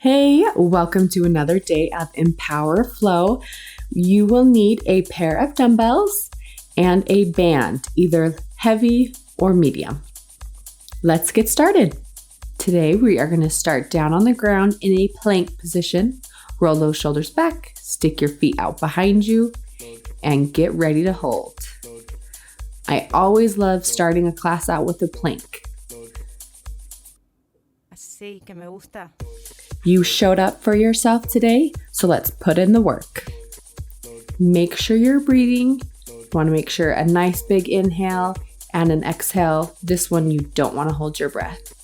Hey, welcome to another day of Empower Flow. You will need a pair of dumbbells and a band, either heavy or medium. Let's get started. Today we are going to start down on the ground in a plank position. Roll those shoulders back, stick your feet out behind you, and get ready to hold. I always love starting a class out with a plank. Así que me gusta. You showed up for yourself today, so let's put in the work. Make sure you're breathing. You want to make sure a nice big inhale and an exhale. This one you don't want to hold your breath.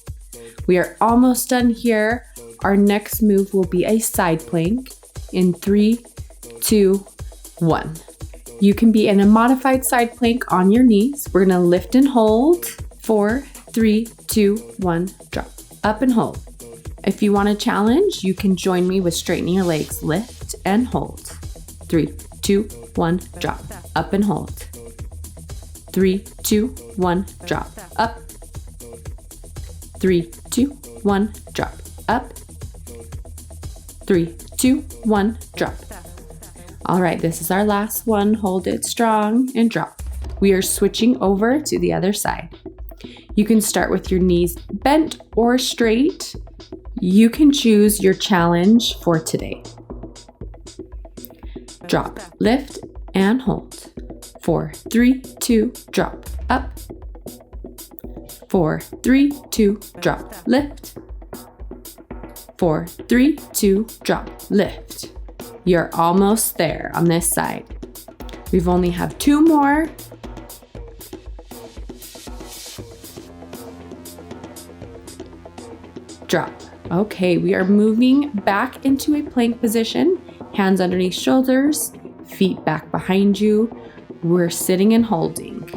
We are almost done here. Our next move will be a side plank in 3, 2, 1. You can be in a modified side plank on your knees. We're going to lift and hold. 4, 3, 2, 1, drop. Up and hold. If you want a challenge, you can join me with straightening your legs. Lift and hold. 3, 2, 1, drop. Up and hold. 3, 2, 1, drop. Up. 3, 2, 1, drop. Up. 3, 2, 1, drop. All right, this is our last one. Hold it strong and drop. We are switching over to the other side. You can start with your knees bent or straight. You can choose your challenge for today. Drop, lift, and hold. 4, 3, 2, drop, up. 4, 3, 2, drop, lift. 4, 3, 2, drop, lift. You're almost there on this side. We've only have 2 more. Drop. Okay, we are moving back into a plank position. Hands underneath shoulders, feet back behind you. We're sitting and holding.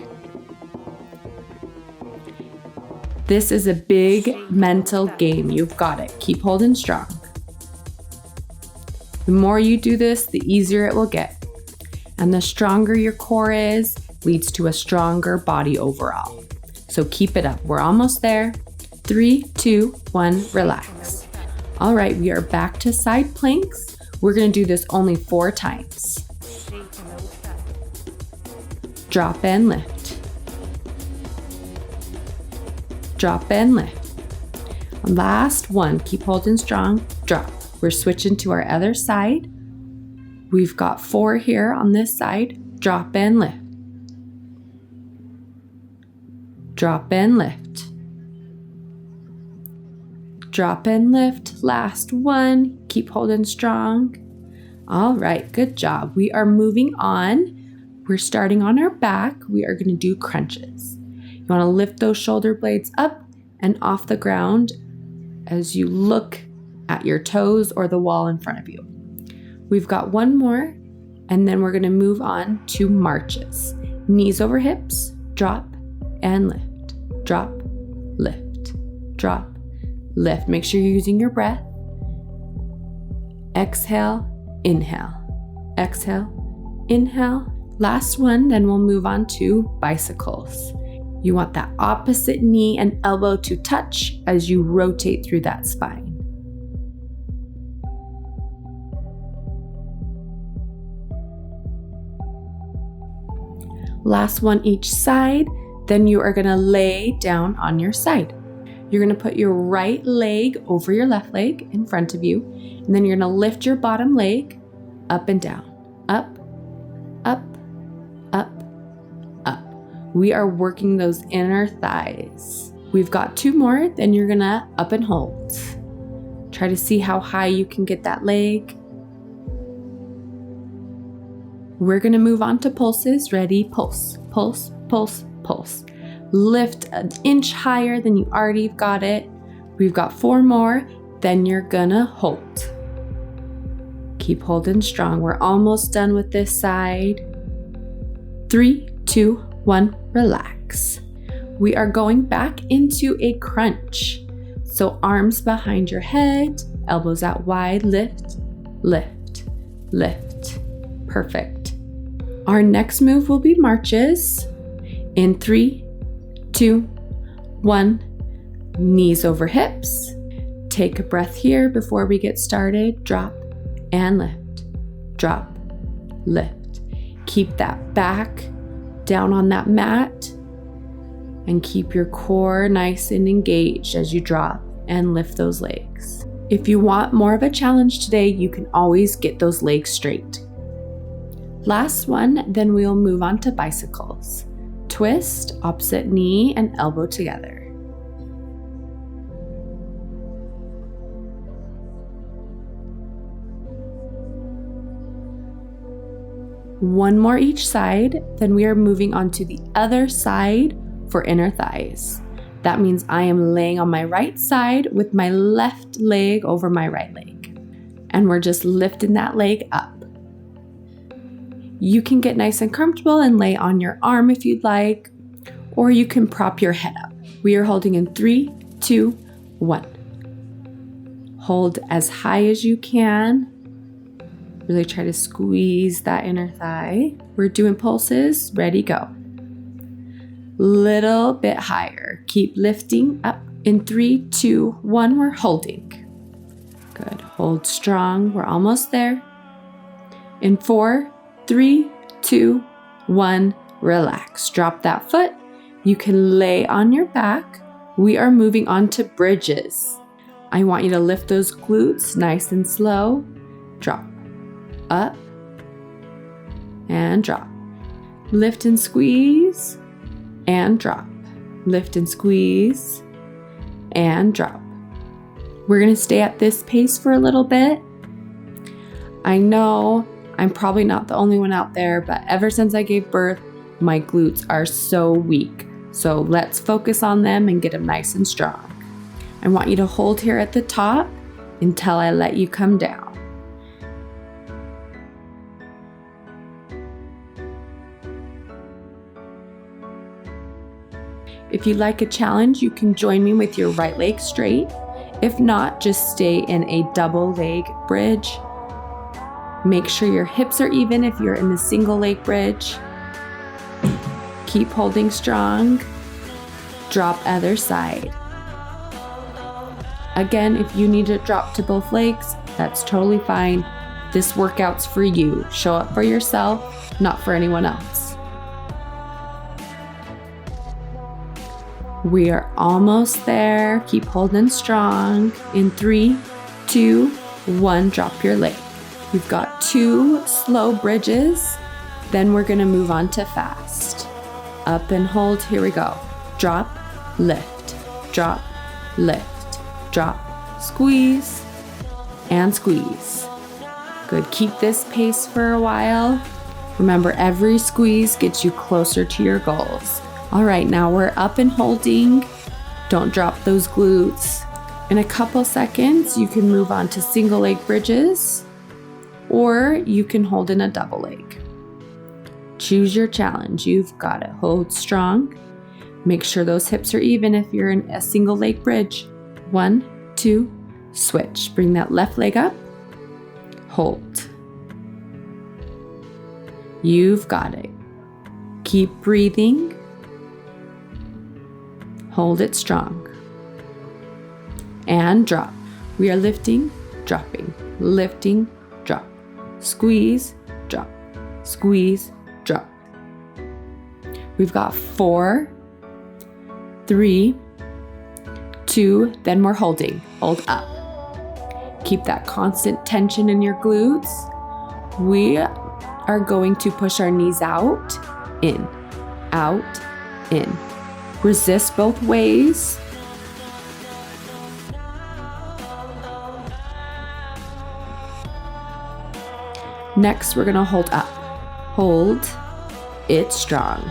This is a big mental game. You've got it. Keep holding strong. The more you do this, the easier it will get. And the stronger your core is, leads to a stronger body overall. So keep it up. We're almost there. 3, 2, 1, relax. All right, we are back to side planks. We're going to do this only 4 times. Drop and lift. Drop and lift. Last one, keep holding strong, drop. We're switching to our other side. We've got 4 here on this side. Drop and lift. Drop and lift. Drop and lift. Last one. Keep holding strong. All right, good job. We are moving on. We're starting on our back. We are going to do crunches. You want to lift those shoulder blades up and off the ground as you look at your toes or the wall in front of you. We've got 1 more, and then we're going to move on to marches. Knees over hips, drop and lift. Drop, lift, drop, lift. Make sure you're using your breath. Exhale, inhale. Exhale, inhale. Last one, then we'll move on to bicycles. You want that opposite knee and elbow to touch as you rotate through that spine. Last one each side, then you are going to lay down on your side. You're going to put your right leg over your left leg in front of you, and then you're going to lift your bottom leg up and down. Up, up, up, up. We are working those inner thighs. We've got 2 more, then you're going to up and hold. Try to see how high you can get that leg. We're going to move on to pulses. Ready? Pulse, pulse, pulse, pulse. Lift an inch higher than you already got it. We've got 4 more, then you're gonna hold. Keep holding strong. We're almost done with this side. 3, 2, 1, relax. We are going back into a crunch. So arms behind your head, elbows out wide, lift, lift, lift. Perfect. Our next move will be marches. In 3, 2, 1, knees over hips, Take a breath here before we get started. Drop and lift. Drop, lift. Keep that back down on that mat and keep your core nice and engaged as you drop and lift those legs. If you want more of a challenge today, you can always get those legs straight. Last one, then we'll move on to bicycles. Twist, opposite knee and elbow together. One more each side, then we are moving on to the other side for inner thighs. That means I am laying on my right side with my left leg over my right leg. And we're just lifting that leg up. You can get nice and comfortable and lay on your arm if you'd like, or you can prop your head up. We are holding in 3, 2, 1. Hold as high as you can. Really try to squeeze that inner thigh. We're doing pulses. Ready, go. Little bit higher. Keep lifting up. In 3, 2, 1, we're holding. Good. Hold strong. We're almost there. In 4, 3, 2, 1, relax. Drop that foot. You can lay on your back. We are moving on to bridges. I want you to lift those glutes nice and slow. Drop. Up and drop. Lift and squeeze and drop. Lift and squeeze and drop. We're going to stay at this pace for a little bit. I know I'm probably not the only one out there, but ever since I gave birth, my glutes are so weak. So let's focus on them and get them nice and strong. I want you to hold here at the top until I let you come down. If you like a challenge, you can join me with your right leg straight. If not, just stay in a double leg bridge. Make sure your hips are even if you're in the single leg bridge. Keep holding strong. Drop other side. Again, if you need to drop to both legs, that's totally fine. This workout's for you. Show up for yourself, not for anyone else. We are almost there. Keep holding strong. In 3, 2, 1, drop your leg. We've got 2 slow bridges. Then we're gonna move on to fast. Up and hold, here we go. Drop, lift, drop, lift, drop, squeeze, and squeeze. Good, keep this pace for a while. Remember, every squeeze gets you closer to your goals. All right, now we're up and holding. Don't drop those glutes. In a couple seconds, you can move on to single leg bridges, or you can hold in a double leg. Choose your challenge. You've got it. Hold strong. Make sure those hips are even if you're in a single leg bridge. 1, 2, switch. Bring that left leg up. Hold. You've got it. Keep breathing. Hold it strong. And drop. We are lifting, dropping, lifting, drop. Squeeze, drop, squeeze, drop. We've got 4, 3, 2, then we're holding. Hold up. Keep that constant tension in your glutes. We are going to push our knees out, in, resist both ways. Next, we're gonna hold up. Hold it strong.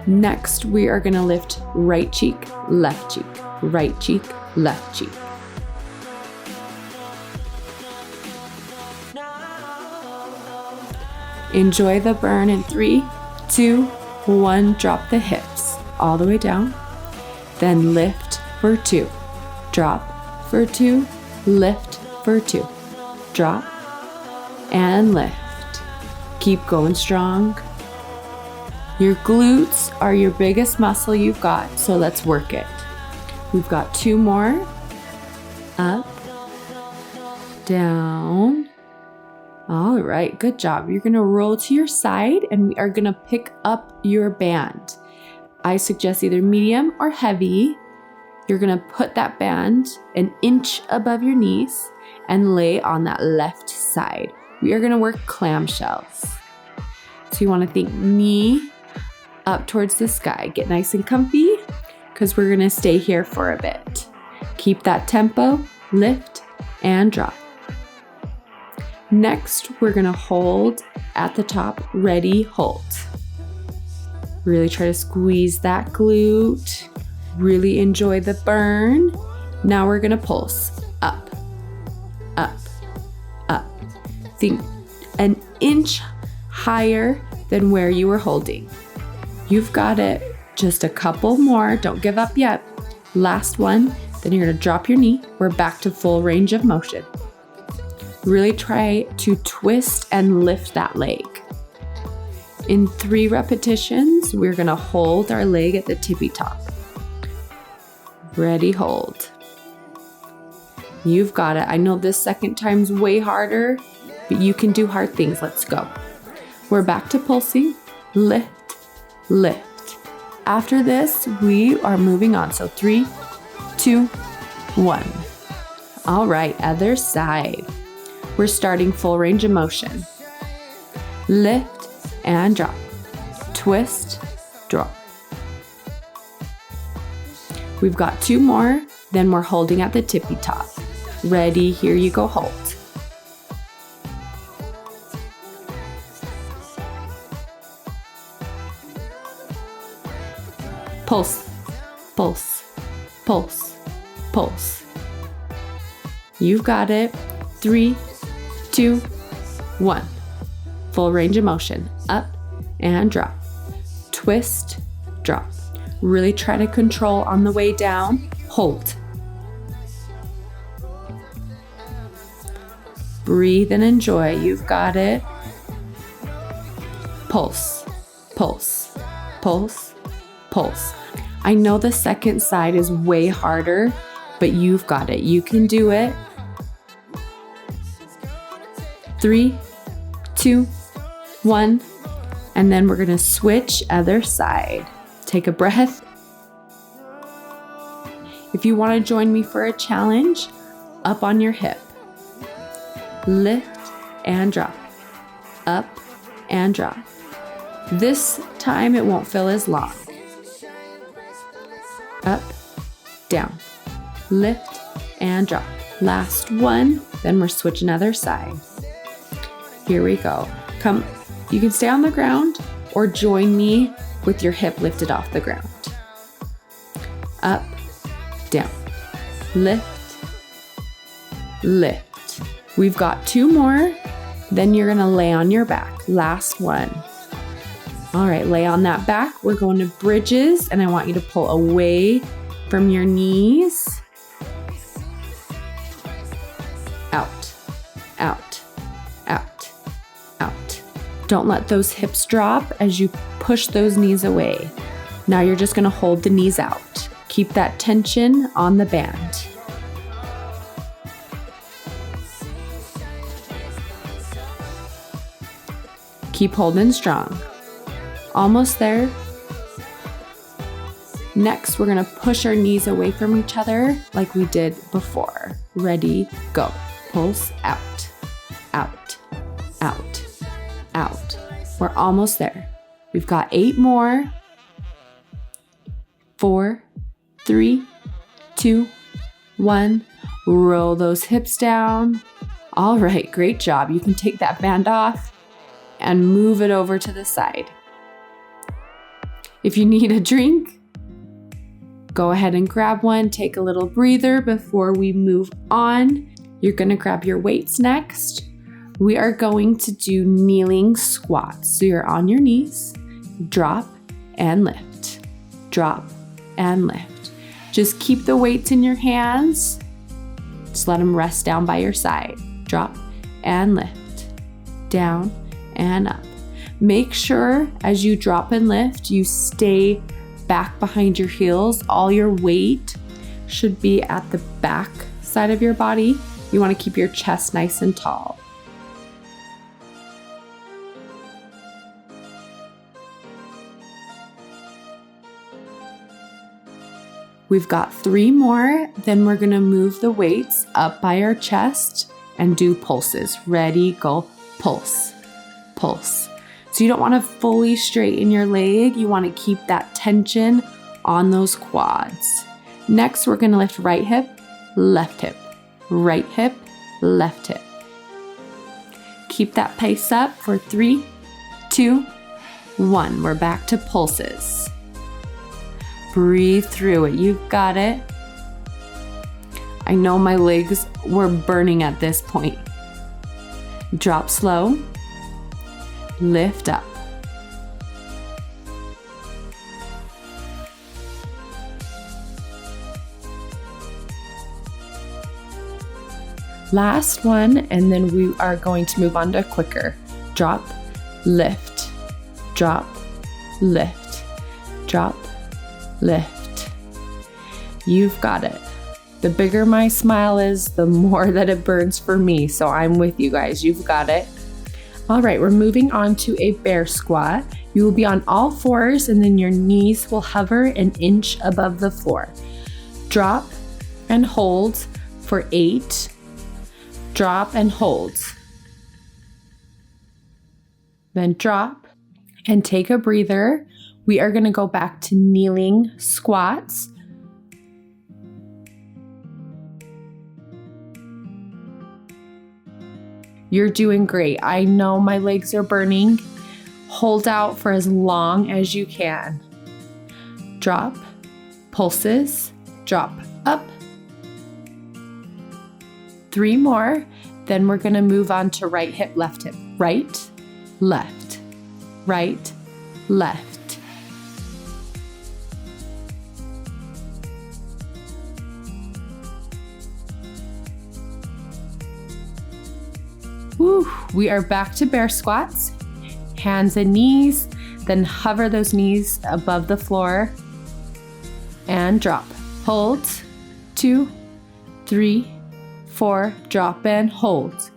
Next, we are gonna lift right cheek, left cheek, right cheek, left cheek. Enjoy the burn in 3, 2, 1, drop the hips all the way down. Then lift for 2, drop for 2, lift for 2, drop and lift. Keep going strong. Your glutes are your biggest muscle you've got, so let's work it. We've got 2 more. Up, down. All right, good job. You're gonna roll to your side and we are gonna pick up your band. I suggest either medium or heavy. You're gonna put that band an inch above your knees and lay on that left side. We are gonna work clamshells. So you wanna think knee up towards the sky. Get nice and comfy because we're gonna stay here for a bit. Keep that tempo, lift and drop. Next, we're gonna hold at the top, ready, hold. Really try to squeeze that glute. Really enjoy the burn. Now we're gonna pulse up, up, up. Think an inch higher than where you were holding. You've got it. Just a couple more. Don't give up yet. Last one. Then you're gonna drop your knee. We're back to full range of motion. Really try to twist and lift that leg. In 3 repetitions, we're gonna hold our leg at the tippy top. Ready, hold. You've got it. I know this second time's way harder, but you can do hard things. Let's go. We're back to pulsing. Lift, lift. After this, we are moving on. So 3, 2, 1. All right, other side. We're starting full range of motion. Lift and drop. Twist, drop. We've got 2 more, then we're holding at the tippy top. Ready, here you go, hold. Pulse, pulse, pulse, pulse. You've got it. 3, 2, 1. Full range of motion. Up and drop. Twist, drop. Really try to control on the way down. Hold. Breathe and enjoy. You've got it. Pulse, pulse, pulse, pulse. I know the second side is way harder, but you've got it. You can do it. 3, 2, 1, and then we're gonna switch other side. Take a breath. If you wanna join me for a challenge, up on your hip. Lift and drop. Up and drop. This time it won't feel as long. Up, down, lift and drop. Last one, then we're switching other side. Here we go. Come, you can stay on the ground or join me with your hip lifted off the ground. Up, down, lift, lift. We've got 2 more, then you're gonna lay on your back. Last one. All right, lay on that back. We're going to bridges and I want you to pull away from your knees. Out, out, out, out. Don't let those hips drop as you push those knees away. Now you're just gonna hold the knees out. Keep that tension on the band. Keep holding strong. Almost there. Next, we're gonna push our knees away from each other like we did before. Ready, go. Pulse out, out, out, out. We're almost there. We've got 8 more. 4, 3, 2, 1. Roll those hips down. All right, great job. You can take that band off and move it over to the side. If you need a drink, go ahead and grab one. Take a little breather before we move on. You're gonna grab your weights next. We are going to do kneeling squats. So you're on your knees, drop and lift, drop and lift. Just keep the weights in your hands. Just let them rest down by your side. Drop and lift, down and up. Make sure as you drop and lift, you stay back behind your heels. All your weight should be at the back side of your body. You want to keep your chest nice and tall. We've got 3 more, then we're gonna move the weights up by our chest and do pulses. Ready, go, pulse, pulse. So you don't wanna fully straighten your leg, you wanna keep that tension on those quads. Next, we're gonna lift right hip, left hip, right hip, left hip. Keep that pace up for 3, 2, 1. We're back to pulses. Breathe through it. You've got it. I know my legs were burning at this point. Drop slow. Lift up. Last one, and then we are going to move on to quicker. Drop, lift, drop, lift, drop, lift. You've got it. The bigger my smile is, the more that it burns for me. So I'm with you guys. You've got it. All right, we're moving on to a bear squat. You will be on all fours and then your knees will hover an inch above the floor. Drop and hold for 8. Drop and hold. Then drop and take a breather. We are going to go back to kneeling squats. You're doing great. I know my legs are burning. Hold out for as long as you can. Drop, pulses, drop, up. 3 more. Then we're going to move on to right hip, left hip. Right, left, right, left. Woo. We are back to bear squats. Hands and knees, then hover those knees above the floor and drop. Hold. 2, 3, 4, drop and hold.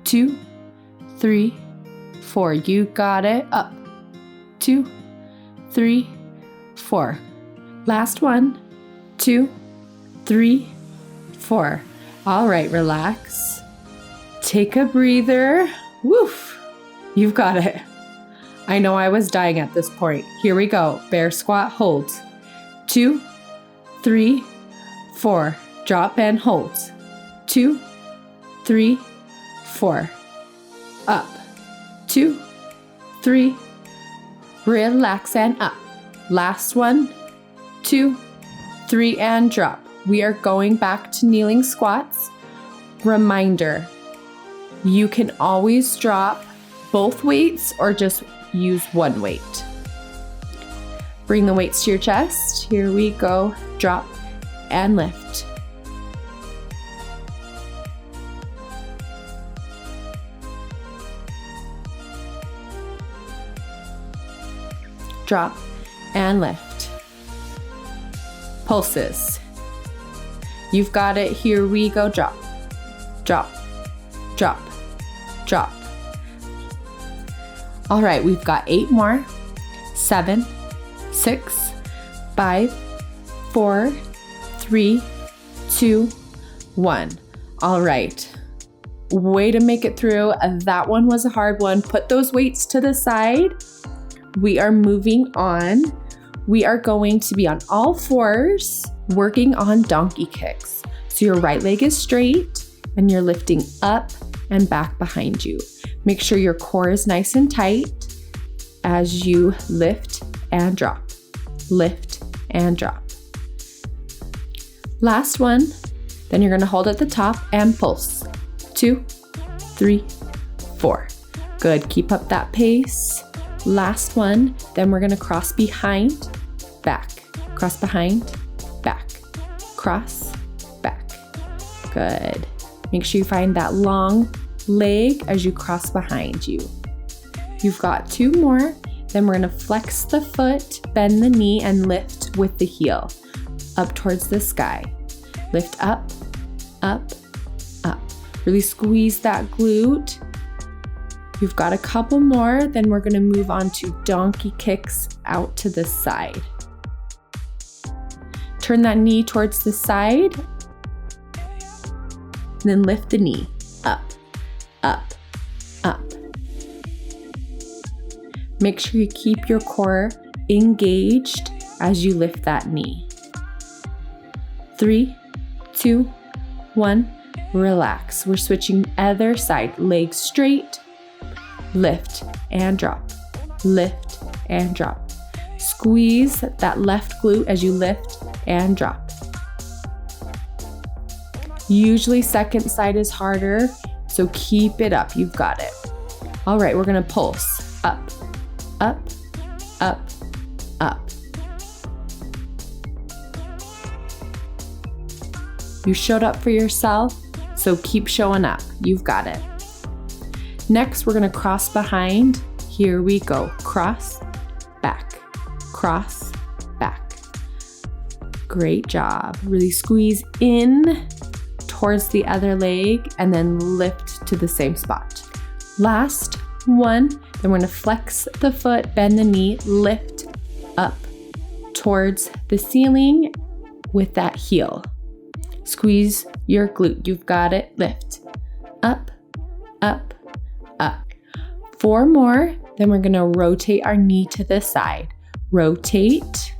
2, 3, 4. You got it. Up. 2, 3, 4. Last one. 2, 3, 4. All right, relax. Take a breather. Woof. You've got it. I know I was dying at this point. Here we go. Bear squat, hold. 2, 3, 4. Drop and hold. 2, 3, 4. Up. 2, 3. Relax and up. Last one. 2, 3 and drop. We are going back to kneeling squats. Reminder, you can always drop both weights or just use one weight. Bring the weights to your chest. Here we go. Drop and lift. Drop and lift. Pulses. You've got it. Here we go. Drop, drop, drop, drop. All right, we've got 8 more. 7, 6, 5, 4, 3, 2, 1. All right. Way to make it through. That one was a hard one. Put those weights to the side. We are moving on. We are going to be on all fours, working on donkey kicks. So your right leg is straight and you're lifting up and back behind you. Make sure your core is nice and tight as you lift and drop. Lift and drop. Last one. Then you're going to hold at the top and pulse. 2, 3, 4. Good. Keep up that pace. Last one. Then we're going to cross behind, back. Cross behind, back. Cross, back. Good. Make sure you find that long leg as you cross behind you. You've got 2 more. Then we're going to flex the foot, bend the knee, and lift with the heel up towards the sky. Lift up, up, up. Really squeeze that glute. You've got a couple more, then we're gonna move on to donkey kicks out to the side. Turn that knee towards the side, and then lift the knee, up, up, up. Make sure you keep your core engaged as you lift that knee. 3, 2, 1, relax. We're switching other side, legs straight, lift and drop, lift and drop. Squeeze that left glute as you lift and drop. Usually second side is harder, so keep it up, you've got it. All right, we're gonna pulse, up, up, up, up. You showed up for yourself, so keep showing up, you've got it. Next, we're gonna cross behind. Here we go, cross, back, cross, back. Great job. Really squeeze in towards the other leg and then lift to the same spot. Last one, then we're gonna flex the foot, bend the knee, lift up towards the ceiling with that heel. Squeeze your glute, you've got it, lift, up, up, up. 4 more, then we're gonna rotate our knee to the side. Rotate,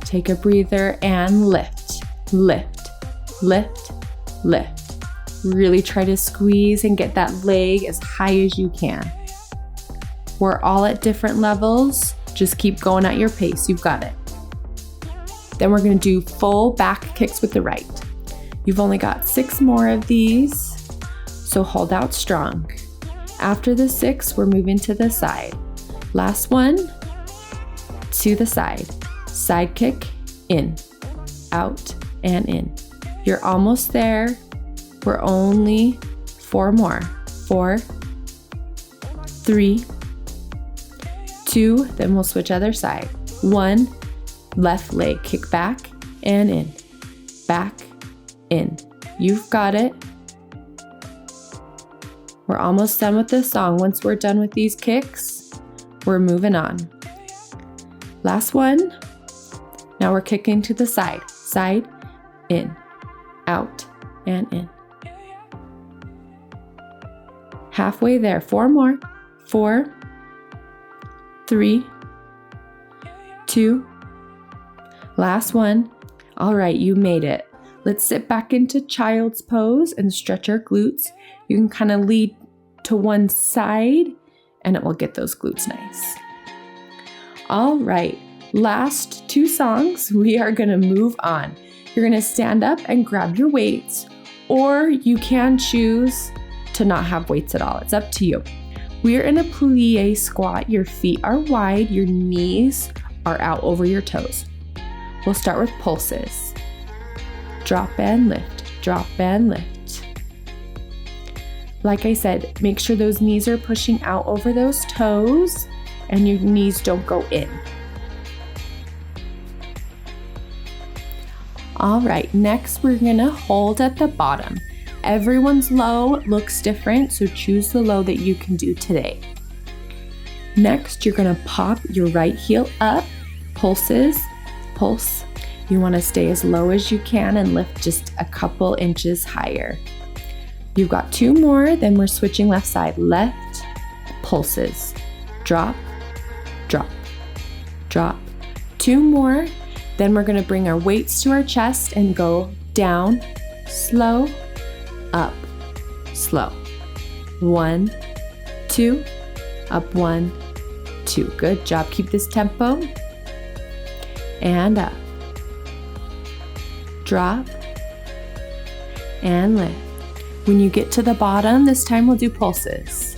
take a breather and lift, lift, lift, lift. Really try to squeeze and get that leg as high as you can. We're all at different levels, just keep going at your pace, you've got it. Then we're gonna do full back kicks with the right. You've only got 6 more of these, so hold out strong. After the 6, we're moving to the side. Last one, to the side. Side kick, in, out, and in. You're almost there. We're only 4 more. 4, 3, 2, then we'll switch other side. 1, left leg, kick back and in, back, in. You've got it. We're almost done with this song. Once we're done with these kicks, we're moving on. Last one. Now we're kicking to the side. Side, in, out, and in. Halfway there. 4 more. 4, 3, 2, last one. All right, you made it. Let's sit back into child's pose and stretch our glutes. You can kind of lead to one side and it will get those glutes nice. All right, last 2 songs, we are gonna move on. You're gonna stand up and grab your weights, or you can choose to not have weights at all. It's up to you. We're in a plie squat. Your feet are wide, your knees are out over your toes. We'll start with pulses. Drop and lift, drop and lift. Like I said, make sure those knees are pushing out over those toes and your knees don't go in. All right, next we're gonna hold at the bottom. Everyone's low looks different, so choose the low that you can do today. Next, you're gonna pop your right heel up, pulses, pulse. You wanna stay as low as you can and lift just a couple inches higher. You've got 2 more, then we're switching left side. Left, pulses, drop, drop, drop. 2 more, then we're gonna bring our weights to our chest and go down, slow, up, slow. 1, 2, up, 1, 2. Good job, keep this tempo. And up. Drop and lift. When you get to the bottom, this time we'll do pulses.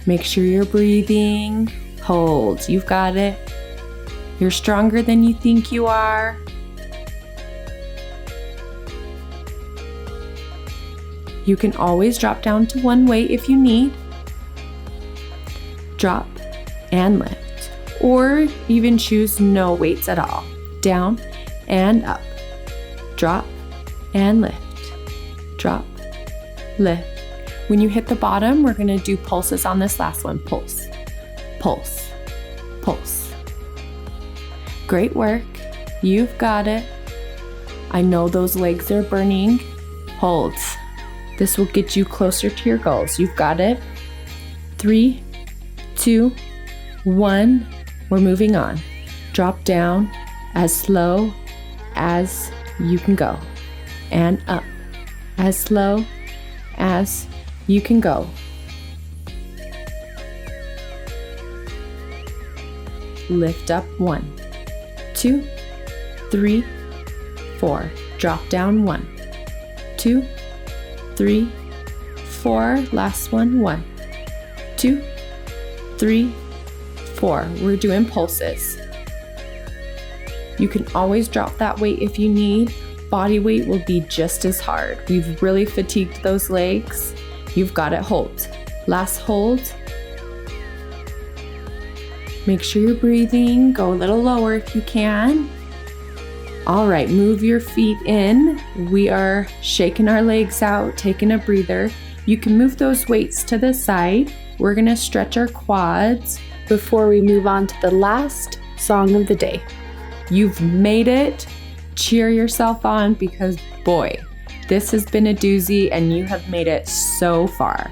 Make sure you're breathing. Hold. You've got it. You're stronger than you think you are. You can always drop down to one weight if you need. Drop and lift. Or even choose no weights at all. Down and up. Drop and lift. Drop, lift. When you hit the bottom, we're gonna do pulses on this last one. Pulse, pulse, pulse. Great work. You've got it. I know those legs are burning. Hold. This will get you closer to your goals. You've got it. 3, 2, 1. We're moving on. Drop down as slow as you can go. And up as slow as you can go. Lift up 1, 2, 3, 4. Drop down 1, 2, 3, 4. Last one. 1, 2, 3, 4. We're doing pulses. You can always drop that weight if you need. Body weight will be just as hard. We've really fatigued those legs. You've got it. Hold. Last hold. Make sure you're breathing. Go a little lower if you can. All right, move your feet in. We are shaking our legs out, taking a breather. You can move those weights to the side. We're gonna stretch our quads before we move on to the last song of the day. You've made it. Cheer yourself on because boy, this has been a doozy and you have made it so far.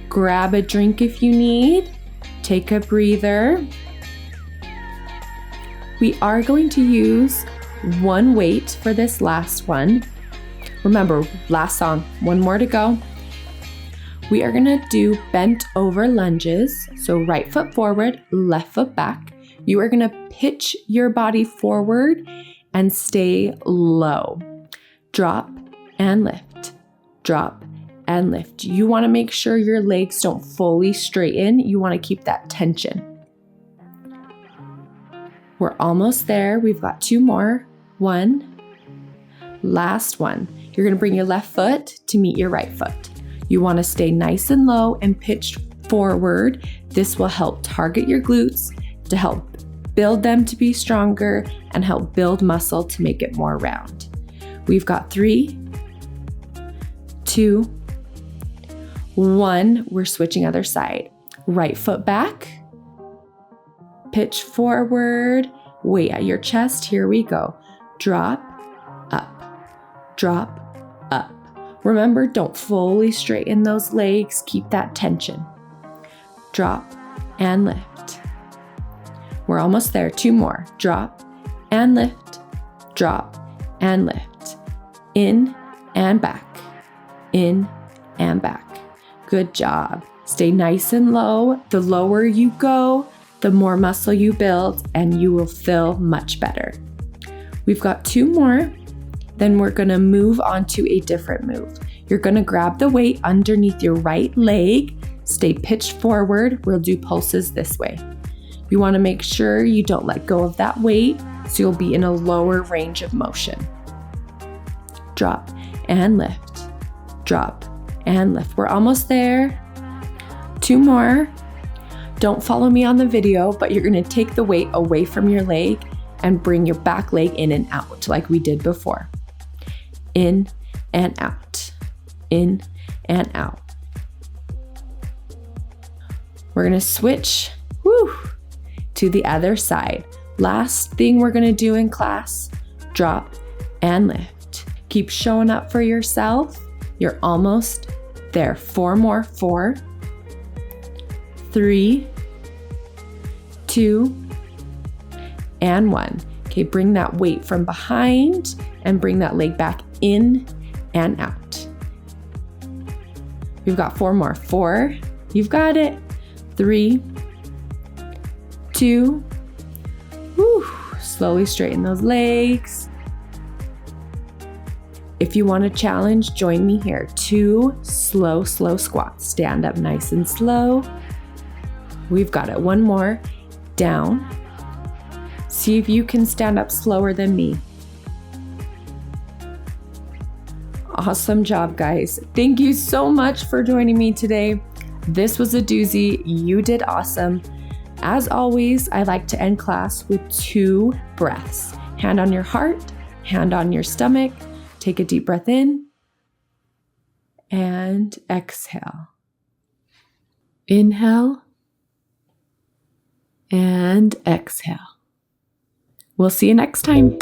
Grab a drink if you need. Take a breather. We are going to use one weight for this last one. Remember, last song, one more to go. We are gonna do bent over lunges. So right foot forward, left foot back. You are gonna pitch your body forward and stay low. Drop and lift, drop and lift. You wanna make sure your legs don't fully straighten. You wanna keep that tension. We're almost there. We've got 2 more. 1, last one. You're gonna bring your left foot to meet your right foot. You wanna stay nice and low and pitched forward. This will help target your glutes to help build them to be stronger and help build muscle to make it more round. We've got 3, 2, 1. We're switching other side. Right foot back, pitch forward, weight at your chest. Here we go. Drop, up, drop, up. Remember, don't fully straighten those legs. Keep that tension. Drop and lift. We're almost there. 2 more. Drop and lift, drop and lift. In and back, in and back. Good job. Stay nice and low. The lower you go, the more muscle you build and you will feel much better. We've got 2 more. Then we're gonna move on to a different move. You're gonna grab the weight underneath your right leg, stay pitched forward. We'll do pulses this way. You wanna make sure you don't let go of that weight so you'll be in a lower range of motion. Drop and lift, drop and lift. We're almost there. 2 more. Don't follow me on the video, but you're gonna take the weight away from your leg and bring your back leg in and out like we did before. In and out, in and out. We're gonna switch to the other side. Last thing we're gonna do in class, drop and lift. Keep showing up for yourself. You're almost there. 4 more. 4, 3, 2, and 1. Okay, bring that weight from behind and bring that leg back in and out. We've got 4 more. 4, you've got it. 3, 2, slowly straighten those legs. If you want a challenge, join me here. 2 slow squats. Stand up nice and slow. We've got it. 1 more. Down. See if you can stand up slower than me. Awesome job, guys. Thank you so much for joining me today. This was a doozy. You did awesome. As always, I like to end class with 2 breaths. Hand on your heart, hand on your stomach. Take a deep breath in and exhale. Inhale and exhale. We'll see you next time.